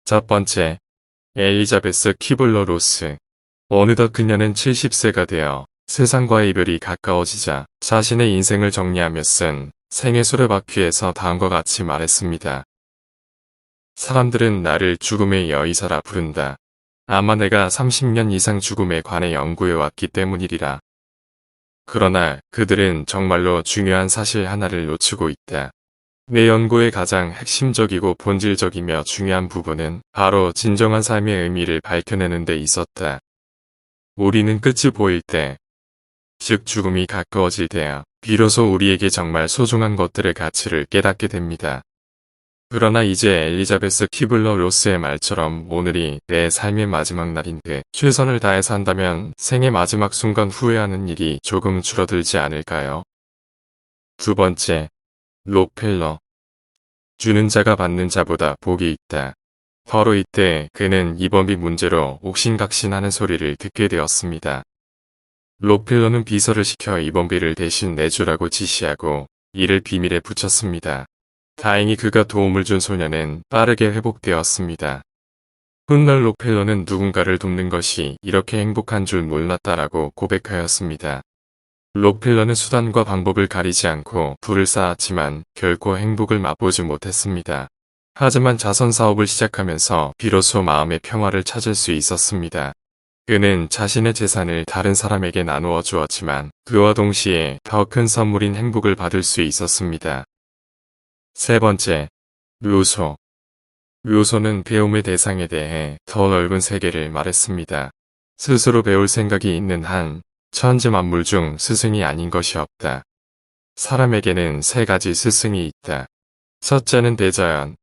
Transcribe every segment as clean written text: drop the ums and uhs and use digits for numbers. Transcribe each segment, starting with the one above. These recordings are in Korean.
첫 번째, 엘리자베스 키블러-로스. 어느덧 그녀는 70세가 되어 세상과의 이별이 가까워지자 자신의 인생을 정리하며 쓴 생애 수레바퀴에서 다음과 같이 말했습니다. 사람들은 나를 죽음의 여의사라 부른다. 아마 내가 30년 이상 죽음에 관해 연구해왔기 때문이리라. 그러나 그들은 정말로 중요한 사실 하나를 놓치고 있다. 내 연구의 가장 핵심적이고 본질적이며 중요한 부분은 바로 진정한 삶의 의미를 밝혀내는 데 있었다. 우리는 끝이 보일 때, 즉 죽음이 가까워질 때야 비로소 우리에게 정말 소중한 것들의 가치를 깨닫게 됩니다. 그러나 이제 엘리자베스 키블러-로스의 말처럼 오늘이 내 삶의 마지막 날인데 최선을 다해 산다면 생의 마지막 순간 후회하는 일이 조금 줄어들지 않을까요? 두 번째, 록펠러. 주는 자가 받는 자보다 복이 있다. 바로 이때 그는 이번비 문제로 옥신각신하는 소리를 듣게 되었습니다. 록펠러는 비서를 시켜 이번비를 대신 내주라고 지시하고 이를 비밀에 붙였습니다. 다행히 그가 도움을 준 소녀는 빠르게 회복되었습니다. 훗날 록펠러는 누군가를 돕는 것이 이렇게 행복한 줄 몰랐다라고 고백하였습니다. 록펠러는 수단과 방법을 가리지 않고 부를 쌓았지만 결코 행복을 맛보지 못했습니다. 하지만 자선 사업을 시작하면서 비로소 마음의 평화를 찾을 수 있었습니다. 그는 자신의 재산을 다른 사람에게 나누어 주었지만 그와 동시에 더 큰 선물인 행복을 받을 수 있었습니다. 세 번째, 묘소. 묘소는 배움의 대상에 대해 더 넓은 세계를 말했습니다. 스스로 배울 생각이 있는 한 천지 만물 중 스승이 아닌 것이 없다. 사람에게는 세 가지 스승이 있다. 첫째는 대자연,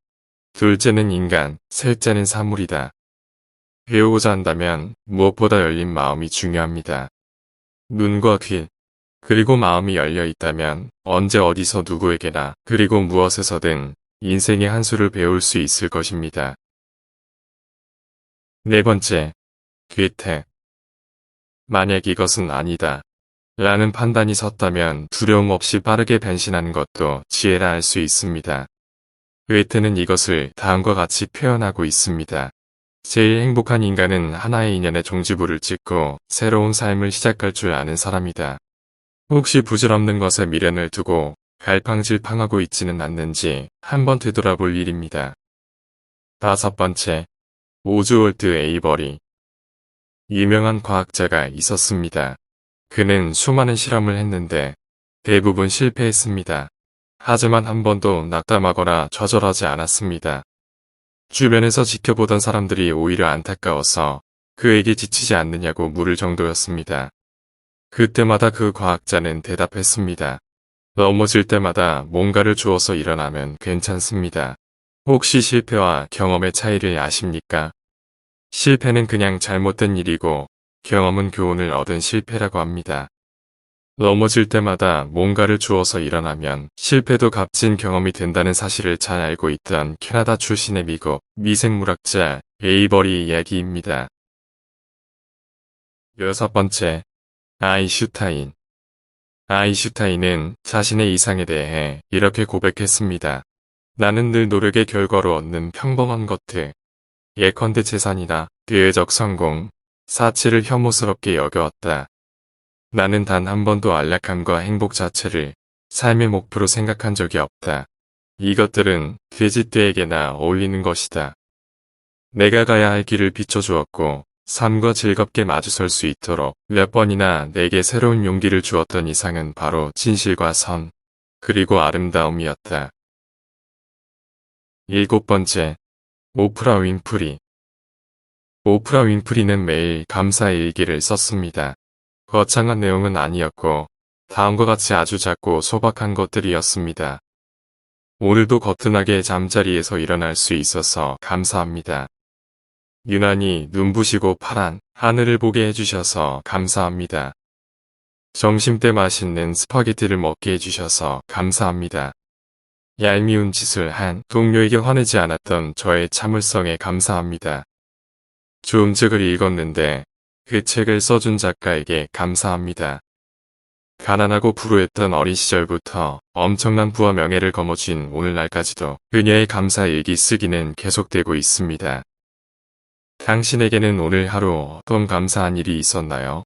둘째는 인간, 셋째는 사물이다. 배우고자 한다면 무엇보다 열린 마음이 중요합니다. 눈과 귀, 그리고 마음이 열려 있다면 언제 어디서 누구에게나 그리고 무엇에서든 인생의 한 수를 배울 수 있을 것입니다. 네 번째, 괴택. 만약 이것은 아니다. 라는 판단이 섰다면 두려움 없이 빠르게 변신하는 것도 지혜라 할 수 있습니다. 괴테는 이것을 다음과 같이 표현하고 있습니다. 제일 행복한 인간은 하나의 인연에 종지부를 찍고 새로운 삶을 시작할 줄 아는 사람이다. 혹시 부질없는 것에 미련을 두고 갈팡질팡하고 있지는 않는지 한번 되돌아볼 일입니다. 다섯 번째, 오즈월드 에이버리. 유명한 과학자가 있었습니다. 그는 수많은 실험을 했는데 대부분 실패했습니다. 하지만 한 번도 낙담하거나 좌절하지 않았습니다. 주변에서 지켜보던 사람들이 오히려 안타까워서 그에게 지치지 않느냐고 물을 정도였습니다. 그때마다 그 과학자는 대답했습니다. 넘어질 때마다 뭔가를 주워서 일어나면 괜찮습니다. 혹시 실패와 경험의 차이를 아십니까? 실패는 그냥 잘못된 일이고 경험은 교훈을 얻은 실패라고 합니다. 넘어질 때마다 뭔가를 주워서 일어나면 실패도 값진 경험이 된다는 사실을 잘 알고 있던 캐나다 출신의 미국 미생물학자 에이버리 이야기입니다. 여섯 번째, 아인슈타인. 아인슈타인은 자신의 이상에 대해 이렇게 고백했습니다. 나는 늘 노력의 결과로 얻는 평범한 것들, 예컨대 재산이나 대외적 성공, 사치를 혐오스럽게 여겨왔다. 나는 단 한 번도 안락함과 행복 자체를 삶의 목표로 생각한 적이 없다. 이것들은 돼지떼에게나 어울리는 것이다. 내가 가야 할 길을 비춰주었고 삶과 즐겁게 마주설 수 있도록 몇 번이나 내게 새로운 용기를 주었던 이상은 바로 진실과 선, 그리고 아름다움이었다. 일곱 번째, 오프라 윈프리. 오프라 윈프리는 매일 감사의 일기를 썼습니다. 거창한 내용은 아니었고 다음과 같이 아주 작고 소박한 것들이었습니다. 오늘도 거뜬하게 잠자리에서 일어날 수 있어서 감사합니다. 유난히 눈부시고 파란 하늘을 보게 해주셔서 감사합니다. 점심때 맛있는 스파게티를 먹게 해주셔서 감사합니다. 얄미운 짓을 한 동료에게 화내지 않았던 저의 참을성에 감사합니다. 좋은 책을 읽었는데 그 책을 써준 작가에게 감사합니다. 가난하고 불우했던 어린 시절부터 엄청난 부와 명예를 거머쥔 오늘날까지도 그녀의 감사 일기 쓰기는 계속되고 있습니다. 당신에게는 오늘 하루 어떤 감사한 일이 있었나요?